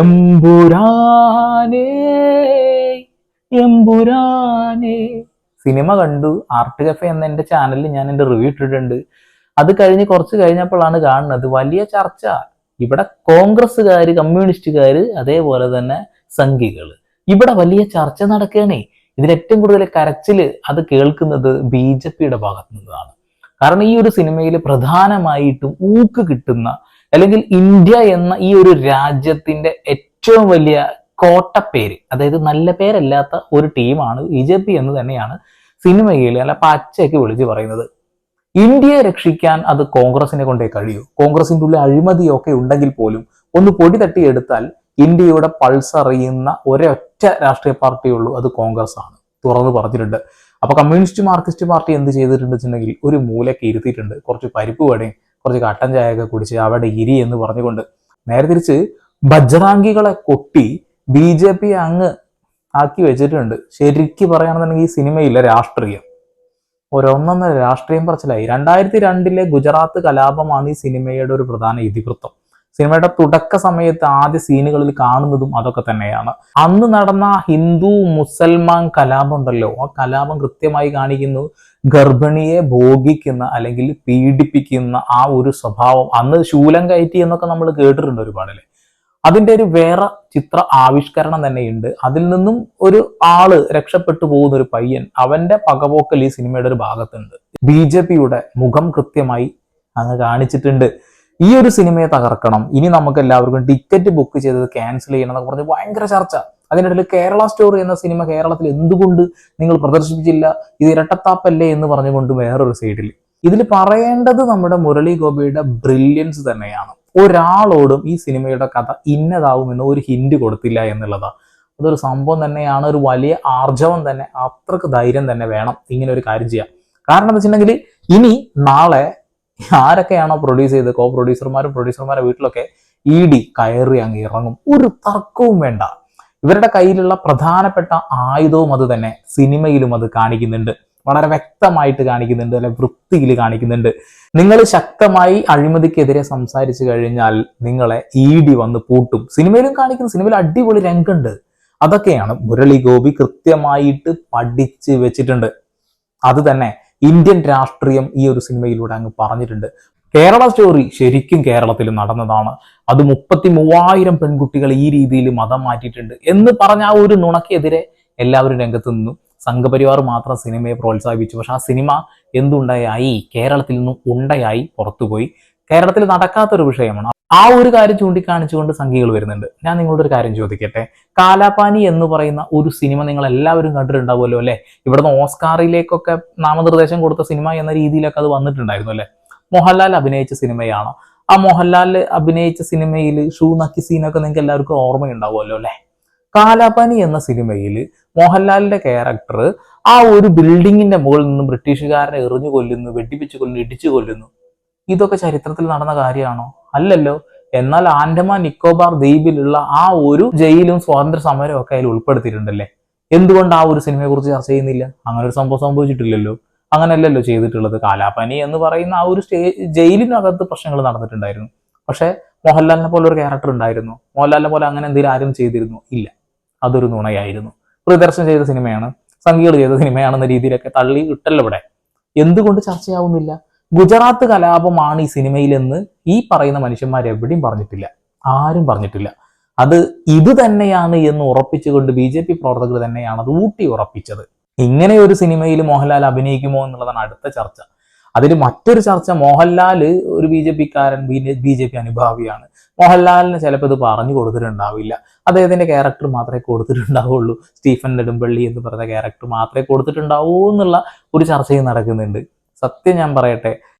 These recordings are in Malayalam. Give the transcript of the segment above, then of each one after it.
എമ്പുരാനേ എമ്പുരാനേ. സിനിമ കണ്ടു. ആർട്ട് കഫേ എന്ന എൻ്റെ ചാനലിൽ ഞാൻ എൻ്റെ റിവ്യൂ ഇട്ടിട്ടുണ്ട്. അത് കഴിഞ്ഞ് കുറച്ച് കഴിഞ്ഞപ്പോഴാണ് കാണുന്നത് വലിയ ചർച്ച. ഇവിടെ കോൺഗ്രസ്സുകാര്, കമ്മ്യൂണിസ്റ്റുകാര്, അതേപോലെ തന്നെ സംഘികള്, ഇവിടെ വലിയ ചർച്ച നടക്കുകയാണേ. ഇതിൽ ഏറ്റവും കൂടുതൽ കരച്ചില് അത് കേൾക്കുന്നത് BJP ഭാഗത്തു നിന്നാണ്. കാരണം ഈ ഒരു സിനിമയിൽ പ്രധാനമായിട്ടും ഊക്ക് കിട്ടുന്ന, അല്ലെങ്കിൽ ഇന്ത്യ എന്ന ഈ ഒരു രാജ്യത്തിന്റെ ഏറ്റവും വലിയ കോട്ടപ്പേര്, അതായത് നല്ല പേരല്ലാത്ത ഒരു ടീമാണ് BJP എന്ന് തന്നെയാണ് സിനിമയിൽ അല്ല പച്ചയ്ക്ക് വിളിച്ച് പറയുന്നത്. ഇന്ത്യയെ രക്ഷിക്കാൻ അത് കോൺഗ്രസിനെ കൊണ്ടേ കഴിയൂ. കോൺഗ്രസിന്റെ ഉള്ളിൽ അഴിമതിയൊക്കെ ഉണ്ടെങ്കിൽ പോലും ഒന്ന് പൊടി തട്ടിയെടുത്താൽ ഇന്ത്യയുടെ പൾസ് അറിയുന്ന ഒരൊറ്റ രാഷ്ട്രീയ പാർട്ടിയുള്ളൂ, അത് കോൺഗ്രസ് ആണ്. തുറന്നു പറഞ്ഞിട്ടുണ്ട്. അപ്പൊ കമ്മ്യൂണിസ്റ്റ് മാർക്സിസ്റ്റ് പാർട്ടി എന്ത് ചെയ്തിട്ടുണ്ട് വെച്ചിട്ടുണ്ടെങ്കിൽ ഒരു മൂലയ്ക്ക് ഇരുത്തിയിട്ടുണ്ട്. കുറച്ച് പരിപ്പ് വടയും കുറച്ച് കട്ടൻ ചായയൊക്കെ കുടിച്ച് അവിടെ ഇരി എന്ന് പറഞ്ഞുകൊണ്ട്. നേരെ തിരിച്ച് ബജ്റാങ്കികളെ കൊട്ടി BJP അങ്ങ് ആക്കി വെച്ചിട്ടുണ്ട്. ശരിക്കും പറയുകയാണെന്നുണ്ടെങ്കിൽ ഈ സിനിമയിലെ രാഷ്ട്രീയം ഒരൊന്നൊന്നര രാഷ്ട്രീയം പറച്ചിലായി. 2002 ഗുജറാത്ത് കലാപമാണ് ഈ സിനിമയുടെ ഒരു പ്രധാന ഇതിവൃത്തം. സിനിമയുടെ തുടക്ക സമയത്ത് ആദ്യ സീനുകളിൽ കാണുന്നതും അതൊക്കെ തന്നെയാണ്. അന്ന് നടന്ന ഹിന്ദു മുസൽമാൻ കലാപം ഉണ്ടല്ലോ, ആ കലാപം കൃത്യമായി കാണിക്കുന്നു. ഗർഭിണിയെ ഭോഗിക്കുന്ന അല്ലെങ്കിൽ പീഡിപ്പിക്കുന്ന ആ ഒരു സ്വഭാവം, അന്ന് ശൂലം കയറ്റി എന്നൊക്കെ നമ്മൾ കേട്ടിട്ടുണ്ട് ഒരുപാടല്ലേ. അതിന്റെ ഒരു വേറെ ചിത്ര ആവിഷ്കരണം തന്നെയുണ്ട്. അതിൽ നിന്നും ഒരു ആള് രക്ഷപ്പെട്ടു പോകുന്ന ഒരു പയ്യൻ, അവന്റെ പകപോക്കൽ ഈ സിനിമയുടെ ഒരു ഭാഗത്തുണ്ട്. BJPയുടെ മുഖം കൃത്യമായി അങ്ങ് കാണിച്ചിട്ടുണ്ട്. ഈ ഒരു സിനിമയെ തകർക്കണം, ഇനി നമുക്ക് എല്ലാവർക്കും ടിക്കറ്റ് ബുക്ക് ചെയ്തത് ക്യാൻസൽ ചെയ്യണം എന്നൊക്കെ പറഞ്ഞ് ഭയങ്കര ചർച്ച. അതിനിടയിൽ കേരള സ്റ്റോറി എന്ന സിനിമ കേരളത്തിൽ എന്തുകൊണ്ട് നിങ്ങൾ പ്രദർശിപ്പിച്ചില്ല, ഇത് ഇരട്ടത്താപ്പല്ലേ എന്ന് പറഞ്ഞുകൊണ്ട് വേറൊരു സൈഡിൽ. ഇതിൽ പറയേണ്ടത് നമ്മുടെ മുരളി ഗോപിയുടെ ബ്രില്യൻസ് തന്നെയാണ്. ഒരാളോടും ഈ സിനിമയുടെ കഥ ഇന്നതാവുമെന്ന് ഒരു ഹിന്റ് കൊടുത്തില്ല എന്നുള്ളതാണ്. അതൊരു സംഭവം തന്നെയാണ്, ഒരു വലിയ ആർജവം തന്നെ. അത്രക്ക് ധൈര്യം തന്നെ വേണം ഇങ്ങനെ ഒരു കാര്യം ചെയ്യാം. കാരണം എന്താ വെച്ചിട്ടുണ്ടെങ്കിൽ ഇനി നാളെ ആരൊക്കെയാണോ പ്രൊഡ്യൂസ് ചെയ്ത്, കോ പ്രൊഡ്യൂസർമാരുടെ വീട്ടിലൊക്കെ ED കയറി അങ്ങ് ഇറങ്ങും. ഒരു തർക്കവും വേണ്ട. ഇവരുടെ കയ്യിലുള്ള പ്രധാനപ്പെട്ട ആയുധവും അത് തന്നെ. സിനിമയിലും അത് കാണിക്കുന്നുണ്ട്, വളരെ വ്യക്തമായിട്ട് കാണിക്കുന്നുണ്ട്, അല്ലെ വൃത്തിയിൽ കാണിക്കുന്നുണ്ട്. നിങ്ങൾ ശക്തമായി അഴിമതിക്കെതിരെ സംസാരിച്ചു കഴിഞ്ഞാൽ നിങ്ങളെ ED വന്ന് പൂട്ടും. സിനിമയിലും കാണിക്കുന്നു. സിനിമയിൽ അടിപൊളി രംഗമുണ്ട്. അതൊക്കെയാണ് മുരളി ഗോപി കൃത്യമായിട്ട് പഠിച്ച് വെച്ചിട്ടുണ്ട്. അത് തന്നെ ഇന്ത്യൻ രാഷ്ട്രീയം ഈ ഒരു സിനിമയിലൂടെ അങ്ങ് പറഞ്ഞിട്ടുണ്ട്. കേരള സ്റ്റോറി ശരിക്കും കേരളത്തിൽ നടന്നതാണ്. അത് 33,000 പെൺകുട്ടികൾ ഈ രീതിയിൽ മതം മാറ്റിയിട്ടുണ്ട് എന്ന് പറഞ്ഞ ആ ഒരു നുണക്കെതിരെ എല്ലാവരും രംഗത്ത് നിന്നു. സംഘപരിവാർ മാത്രം സിനിമയെ പ്രോത്സാഹിപ്പിച്ചു. പക്ഷെ ആ സിനിമ എന്തുണ്ടായി, കേരളത്തിൽ നിന്നും ഉണ്ടയായി പുറത്തുപോയി. കേരളത്തിൽ നടക്കാത്തൊരു വിഷയമാണ്. ആ ഒരു കാര്യം ചൂണ്ടിക്കാണിച്ചുകൊണ്ട് സംഘികൾ വരുന്നുണ്ട്. ഞാൻ നിങ്ങളോട് ഒരു കാര്യം ചോദിക്കട്ടെ. കാലാപാനി എന്ന് പറയുന്ന ഒരു സിനിമ നിങ്ങൾ എല്ലാവരും കണ്ടിട്ടുണ്ടാവുമല്ലോ അല്ലെ. ഇവിടുന്ന് ഓസ്കാറിലേക്കൊക്കെ നാമനിർദ്ദേശം കൊടുത്ത സിനിമ എന്ന രീതിയിലൊക്കെ അത് വന്നിട്ടുണ്ടായിരുന്നു അല്ലെ. മോഹൻലാൽ അഭിനയിച്ച സിനിമയാണ്. ആ മോഹൻലാൽ അഭിനയിച്ച സിനിമയിൽ ഷൂ നക്കി സീനൊക്കെ നിങ്ങൾക്ക് എല്ലാവർക്കും ഓർമ്മയുണ്ടാവുമല്ലോ അല്ലെ. കാലാപാനി എന്ന സിനിമയിൽ മോഹൻലാലിന്റെ ക്യാരക്ടർ ആ ഒരു ബിൽഡിങ്ങിന്റെ മുകളിൽ നിന്നും ബ്രിട്ടീഷുകാരനെ എറിഞ്ഞു കൊല്ലുന്നു, വെടിപ്പിച്ചു കൊല്ലുന്നു, ഇടിച്ചു കൊല്ലുന്നു. ഇതൊക്കെ ചരിത്രത്തിൽ നടന്ന കാര്യമാണോ? അല്ലല്ലോ. എന്നാൽ ആൻഡമാൻ നിക്കോബാർ ദ്വീപിലുള്ള ആ ഒരു ജയിലും സ്വാതന്ത്ര്യ സമരവും ഒക്കെ അതിൽ ഉൾപ്പെടുത്തിയിട്ടുണ്ടല്ലേ. എന്തുകൊണ്ട് ആ ഒരു സിനിമയെ കുറിച്ച് ചർച്ച ചെയ്യുന്നില്ല? അങ്ങനെ ഒരു സംഭവം സംഭവിച്ചിട്ടില്ലല്ലോ. അങ്ങനെയല്ലല്ലോ ചെയ്തിട്ടുള്ളത്. കാലാപാനി എന്ന് പറയുന്ന ആ ഒരു ജയിലിനകത്ത് പ്രശ്നങ്ങൾ നടന്നിട്ടുണ്ടായിരുന്നു. പക്ഷെ മോഹൻലാലിനെ പോലെ ഒരു ക്യാരക്ടർ ഉണ്ടായിരുന്നു? മോഹൻലാലിനെ പോലെ അങ്ങനെ എന്തെങ്കിലും ആരും ചെയ്തിരുന്നു? ഇല്ല. അതൊരു നുണയായിരുന്നു. പ്രദർശനം ചെയ്ത സിനിമയാണ്, സംഘികൾ ചെയ്ത സിനിമയാണെന്ന രീതിയിലൊക്കെ തള്ളി ഇട്ടല്ലോ ഇവിടെ. എന്തുകൊണ്ട് ചർച്ചയാവുന്നില്ല? ഗുജറാത്ത് കലാപമാണ് ഈ സിനിമയിലെന്ന് ഈ പറയുന്ന മനുഷ്യന്മാർ എവിടെയും പറഞ്ഞിട്ടില്ല, ആരും പറഞ്ഞിട്ടില്ല. അത് ഇത് തന്നെയാണ് എന്ന് ഉറപ്പിച്ചുകൊണ്ട് BJP പ്രവർത്തകർ തന്നെയാണ് അത് ഊട്ടി ഉറപ്പിച്ചത്. ഇങ്ങനെ ഒരു സിനിമയിൽ മോഹൻലാൽ അഭിനയിക്കുമോ എന്നുള്ളതാണ് അടുത്ത ചർച്ച. അതിൽ മറ്റൊരു ചർച്ച, മോഹൻലാൽ ഒരു BJP-കാരൻ, BJP അനുഭാവിയാണ്. മോഹൻലാലിന് ചിലപ്പോൾ ഇത് പറഞ്ഞു കൊടുത്തിട്ടുണ്ടാവില്ല. അദ്ദേഹത്തിന്റെ ക്യാരക്ടർ മാത്രമേ കൊടുത്തിട്ടുണ്ടാവുള്ളൂ. സ്റ്റീഫൻ നെടുമ്പള്ളി എന്ന് പറയുന്ന ക്യാരക്ടർ മാത്രമേ കൊടുത്തിട്ടുണ്ടാവൂ എന്നുള്ള ഒരു ചർച്ചയും നടക്കുന്നുണ്ട്. സത്യം ഞാൻ പറയട്ടെ,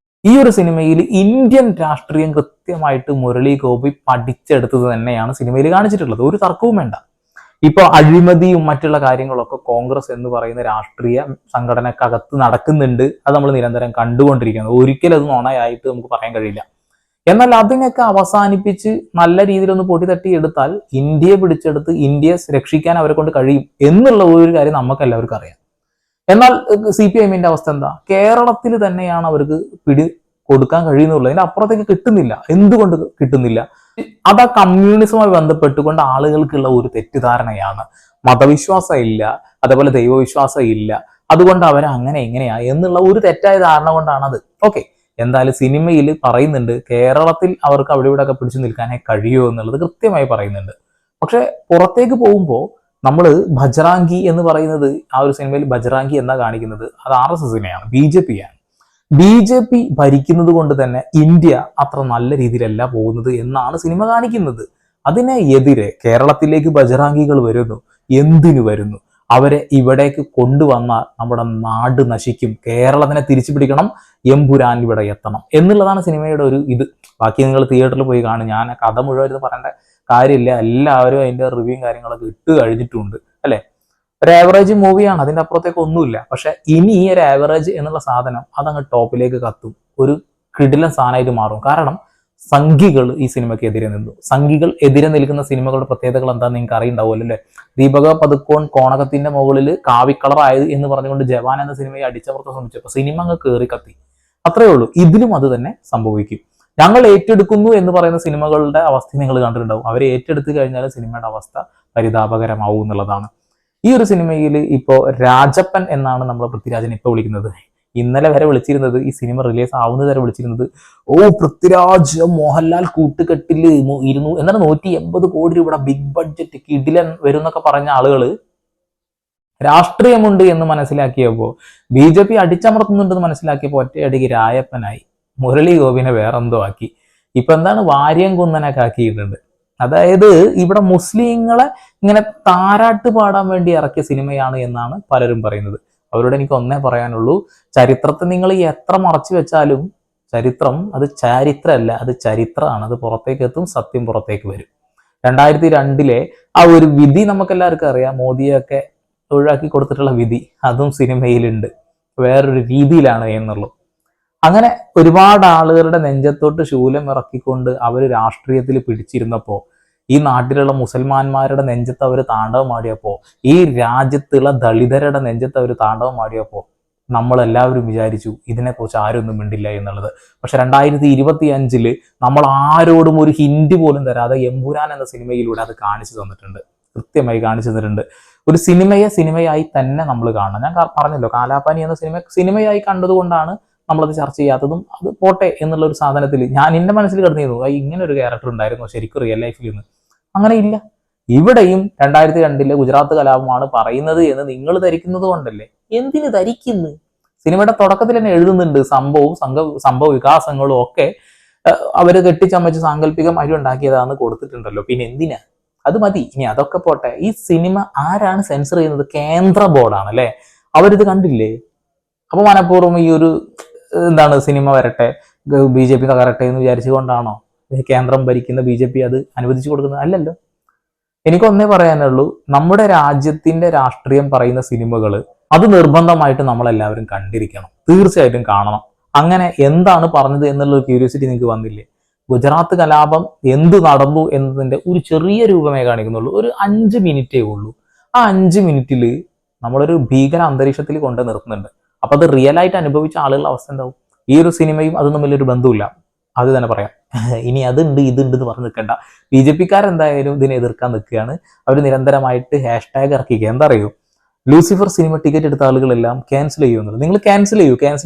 ഈ ഒരു സിനിമയിൽ ഇന്ത്യൻ രാഷ്ട്രീയം കൃത്യമായിട്ട് മുരളി ഗോപി പഠിച്ചെടുത്തത് തന്നെയാണ് സിനിമയിൽ കാണിച്ചിട്ടുള്ളത്. ഒരു തർക്കവും വേണ്ട. ഇപ്പൊ അഴിമതിയും മറ്റുള്ള കാര്യങ്ങളൊക്കെ കോൺഗ്രസ് എന്ന് പറയുന്ന രാഷ്ട്രീയ സംഘടനക്കകത്ത് നടക്കുന്നുണ്ട്. അത് നമ്മൾ നിരന്തരം കണ്ടുകൊണ്ടിരിക്കുന്നത്. ഒരിക്കലും അത് നുണയായിട്ട് നമുക്ക് പറയാൻ കഴിയില്ല. എന്നാൽ അതിനൊക്കെ അവസാനിപ്പിച്ച് നല്ല രീതിയിലൊന്ന് പൊടി തട്ടി എടുത്താൽ ഇന്ത്യയെ പിടിച്ചെടുത്ത് ഇന്ത്യയെ രക്ഷിക്കാൻ അവരെ കൊണ്ട് കഴിയും എന്നുള്ള ഒരു കാര്യം നമുക്ക് എല്ലാവർക്കും അറിയാം. എന്നാൽ CPIM അവസ്ഥ എന്താ? കേരളത്തിൽ തന്നെയാണ് അവർക്ക് കൊടുക്കാൻ കഴിയുന്നുള്ളൂ. അതിന്റെ അപ്പുറത്തേക്ക് കിട്ടുന്നില്ല. എന്തുകൊണ്ട് കിട്ടുന്നില്ല? അത് ആ കമ്മ്യൂണിസവുമായി ബന്ധപ്പെട്ടുകൊണ്ട് ആളുകൾക്കുള്ള ഒരു തെറ്റിദ്ധാരണയാണ്. മതവിശ്വാസം ഇല്ല, അതേപോലെ ദൈവവിശ്വാസം ഇല്ല, അതുകൊണ്ട് അവർ അങ്ങനെ എങ്ങനെയാ എന്നുള്ള ഒരു തെറ്റായ ധാരണ കൊണ്ടാണത്. ഓക്കെ, എന്തായാലും സിനിമയിൽ പറയുന്നുണ്ട് കേരളത്തിൽ അവർക്ക് അവിടെ ഇവിടെ ഒക്കെ പിടിച്ചു നിൽക്കാനേ കഴിയുമോ എന്നുള്ളത് കൃത്യമായി പറയുന്നുണ്ട്. പക്ഷെ പുറത്തേക്ക് പോകുമ്പോൾ നമ്മൾ ബജ്റാങ്കി എന്ന് പറയുന്നത്, ആ ഒരു സിനിമയിൽ ബജ്റാങ്കി എന്നാ കാണിക്കുന്നത്, അത് RSSനെയാണ്, BJP ആണ്. BJP ഭരിക്കുന്നത് കൊണ്ട് തന്നെ ഇന്ത്യ അത്ര നല്ല രീതിയിലല്ല പോകുന്നത് എന്നാണ് സിനിമ കാണിക്കുന്നത്. അതിനെ എതിരെ കേരളത്തിലേക്ക് ബജ്റാങ്കികൾ വരുന്നു. എന്തിനു വരുന്നു? അവരെ ഇവിടേക്ക് കൊണ്ടുവന്നാൽ നമ്മുടെ നാട് നശിക്കും, കേരളത്തിനെ തിരിച്ചു പിടിക്കണം, എമ്പുരാൻ ഇവിടെ എത്തണം എന്നുള്ളതാണ് സിനിമയുടെ ഒരു ഇത്. ബാക്കി നിങ്ങൾ തിയേറ്ററിൽ പോയി കാണും. ഞാൻ കഥ മുഴുവൻ പറയേണ്ട കാര്യമില്ല, എല്ലാവരും അതിന്റെ റിവ്യൂവും കാര്യങ്ങളൊക്കെ ഇട്ട് കഴിഞ്ഞിട്ടുണ്ട് അല്ലെ. ഒരു ആവറേജ് മൂവിയാണ്, അതിന്റെ അപ്പുറത്തേക്ക് ഒന്നുമില്ല. പക്ഷെ ഇനി ഈ ഒരു ആവറേജ് എന്നുള്ള സാധനം അതങ്ങ് ടോപ്പിലേക്ക് കത്തും, ഒരു കിടിലൻ സാധനമായിട്ട് മാറും. കാരണം സംഘികൾ ഈ സിനിമയ്ക്ക് എതിരെ നിന്നു. സംഘികൾ എതിരെ നിൽക്കുന്ന സിനിമകളുടെ പ്രത്യേകതകൾ എന്താണെന്ന് നിങ്ങൾക്ക് അറിയുണ്ടാവുമല്ലോ അല്ലെ. ദീപക പതുക്കോൺ കോണകത്തിന്റെ മുകളിൽ കാവിക്കളറായത് എന്ന് പറഞ്ഞുകൊണ്ട് ജവാൻ എന്ന സിനിമയെ അടിച്ചമർത്താൻ ശ്രമിച്ചപ്പോൾ സിനിമ അങ്ങ് കയറി കത്തി. അത്രയേ ഉള്ളൂ. ഇതിലും അത് തന്നെ സംഭവിക്കും. ഞങ്ങൾ ഏറ്റെടുക്കുന്നു എന്ന് പറയുന്ന സിനിമകളുടെ അവസ്ഥ നിങ്ങൾ കണ്ടിട്ടുണ്ടാവും. അവരെ ഏറ്റെടുത്ത് കഴിഞ്ഞാൽ സിനിമയുടെ അവസ്ഥ പരിതാപകരമാവും എന്നുള്ളതാണ്. ഈ ഒരു സിനിമയിൽ ഇപ്പോ രാജപ്പൻ എന്നാണ് നമ്മൾ പൃഥ്വിരാജിനെ ഇപ്പൊ വിളിക്കുന്നത്. ഇന്നലെ വരെ വിളിച്ചിരുന്നത്, ഈ സിനിമ റിലീസ് ആവുന്നത് വരെ വിളിച്ചിരുന്നത്, പൃഥ്വിരാജ് മോഹൻലാൽ കൂട്ടുകെട്ടില് 180 കോടി രൂപയുടെ ബിഗ് ബഡ്ജറ്റ് കിടിലൻ വരും എന്നൊക്കെ പറഞ്ഞ ആളുകള് രാഷ്ട്രീയമുണ്ട് എന്ന് മനസ്സിലാക്കിയപ്പോ, BJP അടിച്ചമർത്തുന്നുണ്ടെന്ന് മനസ്സിലാക്കിയപ്പോ ഒറ്റയടിക്ക് രായപ്പനായി, മുരളി ഗോപിനെ വേറെന്തോ ആക്കി. ഇപ്പൊ എന്താണ്, വാര്യം കുന്നനൊക്കെ ആക്കിയിട്ടുണ്ട്. അതായത് ഇവിടെ മുസ്ലിങ്ങളെ ഇങ്ങനെ താരാട്ട് പാടാൻ വേണ്ടി ഇറക്കിയ സിനിമയാണ് എന്നാണ് പലരും പറയുന്നത്. അവരോട് എനിക്ക് ഒന്നേ പറയാനുള്ളൂ, ചരിത്രത്തെ നിങ്ങൾ എത്ര മറച്ചു വെച്ചാലും ചരിത്രം അത് ചാരിത്രമല്ല, അത് ചരിത്രമാണ്. അത് പുറത്തേക്ക് എത്തും, സത്യം പുറത്തേക്ക് വരും. 2002 ആ ഒരു വിധി നമുക്കെല്ലാവർക്കും അറിയാം, മോദിയൊക്കെ ഒഴിവാക്കി കൊടുത്തിട്ടുള്ള വിധി, അതും സിനിമയിലുണ്ട്, വേറൊരു രീതിയിലാണ് എന്നുള്ളൂ. അങ്ങനെ ഒരുപാട് ആളുകളുടെ നെഞ്ചത്തോട്ട് ശൂലം ഇറക്കിക്കൊണ്ട് അവർ രാഷ്ട്രീയത്തിൽ പിടിച്ചിരുന്നപ്പോ, ഈ നാട്ടിലുള്ള മുസൽമാന്മാരുടെ നെഞ്ചത്ത് അവർ താണ്ഡവം ആടിയപ്പോ, ഈ രാജ്യത്തുള്ള ദളിതരുടെ നെഞ്ചത്ത് അവർ താണ്ഡവം ആടിയപ്പോ നമ്മളെല്ലാവരും വിചാരിച്ചു ഇതിനെക്കുറിച്ച് ആരൊന്നും മിണ്ടില്ല എന്നുള്ളത്. പക്ഷെ 2025 നമ്മൾ ആരോടും ഒരു ഹിന്റ് പോലും തരാതെ എമ്പുരാൻ എന്ന സിനിമയിലൂടെ അത് കാണിച്ചു തന്നിട്ടുണ്ട്, കൃത്യമായി കാണിച്ചു തന്നിട്ടുണ്ട്. ഒരു സിനിമയെ സിനിമയായി തന്നെ നമ്മൾ കാണണം. ഞാൻ പറഞ്ഞല്ലോ, കാലാപാനി എന്ന സിനിമയായി കണ്ടതുകൊണ്ടാണ് നമ്മളത് ചർച്ച ചെയ്യാത്തതും. അത് പോട്ടെ എന്നുള്ള ഒരു സാധനത്തിൽ ഞാൻ എന്റെ മനസ്സിൽ കിടന്നിരുന്നു, ഇങ്ങനെ ഒരു ക്യാരക്ടർ ഉണ്ടായിരുന്നു ശരിക്കും റിയൽ ലൈഫിൽ നിന്ന്. അങ്ങനെ ഇല്ല. ഇവിടെയും 2002 ഗുജറാത്ത് കലാപമാണ് പറയുന്നത് എന്ന് നിങ്ങൾ ധരിക്കുന്നത് കൊണ്ടല്ലേ. എന്തിന് ധരിക്കുന്നു? സിനിമയുടെ തുടക്കത്തിൽ തന്നെ എഴുതുന്നുണ്ട്, സംഭവ വികാസങ്ങളും ഒക്കെ അവര് കെട്ടിച്ചമച്ച് സാങ്കല്പികമായി ഉണ്ടാക്കിയതാന്ന് കൊടുത്തിട്ടുണ്ടല്ലോ. പിന്നെ എന്തിനാ? അത് മതി. ഇനി അതൊക്കെ പോട്ടെ. ഈ സിനിമ ആരാണ് സെൻസർ ചെയ്യുന്നത്? കേന്ദ്ര ബോർഡാണ് അല്ലെ. അവരിത് കണ്ടില്ലേ? അപ്പൊ മനഃപൂർവ്വം ഈ ഒരു സിനിമ വരട്ടെ, BJP തകരട്ടെ എന്ന് വിചാരിച്ചുകൊണ്ടാണോ കേന്ദ്രം ഭരിക്കുന്ന BJP അത് അനുവദിച്ചു കൊടുക്കുന്നത്? അല്ലല്ലോ. എനിക്കൊന്നേ പറയാനുള്ളൂ, നമ്മുടെ രാജ്യത്തിന്റെ രാഷ്ട്രീയം പറയുന്ന സിനിമകൾ അത് നിർബന്ധമായിട്ട് നമ്മളെല്ലാവരും കണ്ടിരിക്കണം, തീർച്ചയായിട്ടും കാണണം. അങ്ങനെ എന്താണ് പറഞ്ഞത് എന്നുള്ള ക്യൂരിയോസിറ്റി നിങ്ങൾക്ക് വന്നില്ലേ? ഗുജറാത്ത് കലാപം എന്ത് നടന്നു എന്നതിന്റെ ഒരു ചെറിയ രൂപമേ കാണിക്കുന്നുള്ളൂ. ഒരു 5 മിനിറ്റേ ഉള്ളൂ. ആ 5 മിനിറ്റിൽ നമ്മളൊരു ഭീകര അന്തരീക്ഷത്തിൽ കൊണ്ട് നിർത്തുന്നുണ്ട്. അപ്പൊ അത് റിയൽ ആയിട്ട് അനുഭവിച്ച ആളുകളുടെ അവസ്ഥ എന്താവും? ഈ ഒരു സിനിമയും അതും തമ്മിലൊരു ബന്ധമില്ല, അത് തന്നെ പറയാം. ഇനി അതുണ്ട് ഇതുണ്ട് എന്ന് പറഞ്ഞു നിൽക്കണ്ട. BJP-ക്കാരെന്തായാലും ഇതിനെ എതിർക്കാൻ നിൽക്കുകയാണ്. അവർ നിരന്തരമായിട്ട് #ഹാഷ്ടാഗ് ഇറക്കിക്കുക. എന്താ അറിയൂ, ലൂസിഫർ സിനിമ ടിക്കറ്റ് എടുത്ത ആളുകളെല്ലാം ക്യാൻസൽ ചെയ്യുന്നത്. നിങ്ങൾ ക്യാൻസൽ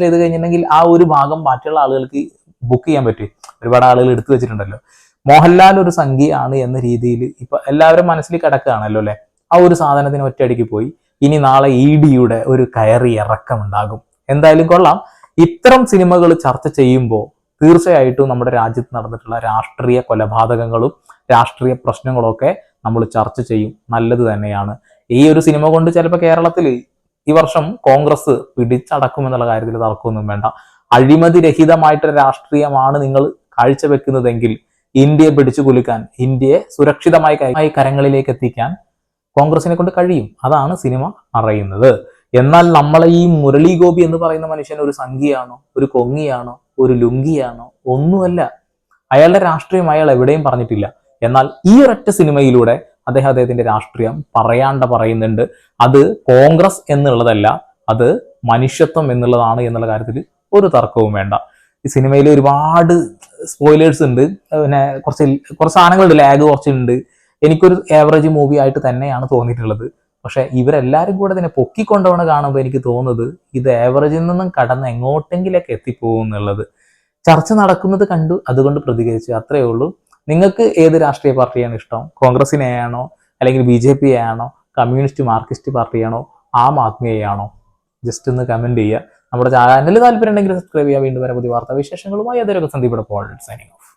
ചെയ്ത് കഴിഞ്ഞിട്ടുണ്ടെങ്കിൽ ആ ഒരു ഭാഗം മറ്റുള്ള ആളുകൾക്ക് ബുക്ക് ചെയ്യാൻ പറ്റും. ഒരുപാട് ആളുകൾ എടുത്തു വെച്ചിട്ടുണ്ടല്ലോ. മോഹൻലാൽ ഒരു സംഖ്യയാണ് എന്ന രീതിയിൽ ഇപ്പൊ എല്ലാവരും മനസ്സിൽ കിടക്കുകയാണല്ലോ അല്ലെ. ആ ഒരു സാധനത്തിന് ഒറ്റയടിക്ക് പോയി. ഇനി നാളെ ED-യുടെ ഒരു കയറി ഇറക്കം ഉണ്ടാകും. എന്തായാലും കൊള്ളാം. ഇത്തരം സിനിമകൾ ചർച്ച ചെയ്യുമ്പോൾ തീർച്ചയായിട്ടും നമ്മുടെ രാജ്യത്ത് നടന്നിട്ടുള്ള രാഷ്ട്രീയ കൊലപാതകങ്ങളും രാഷ്ട്രീയ പ്രശ്നങ്ങളൊക്കെ നമ്മൾ ചർച്ച ചെയ്യും. നല്ലത് തന്നെയാണ്. ഈ ഒരു സിനിമ കൊണ്ട് ചിലപ്പോൾ കേരളത്തിൽ ഈ വർഷം കോൺഗ്രസ് പിടിച്ചടക്കുമെന്നുള്ള കാര്യത്തിൽ തർക്കമൊന്നും വേണ്ട. അഴിമതിരഹിതമായിട്ടൊരു രാഷ്ട്രീയമാണ് നിങ്ങൾ കാഴ്ചവെക്കുന്നതെങ്കിൽ ഇന്ത്യയെ പിടിച്ചു കുലുക്കാൻ, ഇന്ത്യയെ സുരക്ഷിതമായി കരങ്ങളിലേക്ക് എത്തിക്കാൻ കോൺഗ്രസിനെ കൊണ്ട് കഴിയും. അതാണ് സിനിമ പറയുന്നത്. എന്നാൽ നമ്മളെ ഈ മുരളി ഗോപി എന്ന് പറയുന്ന മനുഷ്യൻ ഒരു സംഖ്യയാണോ, ഒരു കൊങ്ങിയാണോ, ഒരു ലുങ്കിയാണോ? ഒന്നുമല്ല. അയാളുടെ രാഷ്ട്രീയം അയാൾ എവിടെയും പറഞ്ഞിട്ടില്ല. എന്നാൽ ഈ ഒരൊറ്റ സിനിമയിലൂടെ അദ്ദേഹത്തിന്റെ രാഷ്ട്രീയം പറയുന്നുണ്ട്. അത് കോൺഗ്രസ് എന്നുള്ളതല്ല, അത് മനുഷ്യത്വം എന്നുള്ളതാണ് എന്നുള്ള കാര്യത്തിൽ ഒരു തർക്കവും വേണ്ട. ഈ സിനിമയിൽ ഒരുപാട് സ്പോയിലേഴ്സ് ഉണ്ട്, പിന്നെ കുറച്ച് സാധനങ്ങളുണ്ട്, ലാഗ് കുറച്ചുണ്ട്. എനിക്കൊരു ആവറേജ് മൂവി ആയിട്ട് തന്നെയാണ് തോന്നിയിട്ടുള്ളത്. പക്ഷെ ഇവരെല്ലാരും കൂടെ ഇതിനെ പൊക്കിക്കൊണ്ടുപോകണ കാണുമ്പോൾ എനിക്ക് തോന്നുന്നത് ഇത് ആവറേജിൽ നിന്നും കടന്ന് എങ്ങോട്ടെങ്കിലൊക്കെ എത്തിപ്പോകും എന്നുള്ളത്. ചർച്ച നടക്കുന്നത് കണ്ടു, അതുകൊണ്ട് പ്രതികരിച്ചു, അത്രയേ ഉള്ളൂ. നിങ്ങൾക്ക് ഏത് രാഷ്ട്രീയ പാർട്ടിയാണ് ഇഷ്ടം? കോൺഗ്രസിനെയാണോ, അല്ലെങ്കിൽ BJP ആണോ, കമ്മ്യൂണിസ്റ്റ് മാർക്സിസ്റ്റ് പാർട്ടിയാണോ, ആം ആദ്മിയെയാണോ? ജസ്റ്റ് ഒന്ന് കമന്റ് ചെയ്യുക. നമ്മുടെ ചാനലിൽ താല്പര്യം ഉണ്ടെങ്കിൽ സബ്സ്ക്രൈബ് ചെയ്യുക. വീണ്ടും വരെ പുതിയ വാർത്താ വിശേഷങ്ങളുമായി അതിലൊക്കെ സന്ദീപ് പോൾ സൈനിങ് ഓഫ്.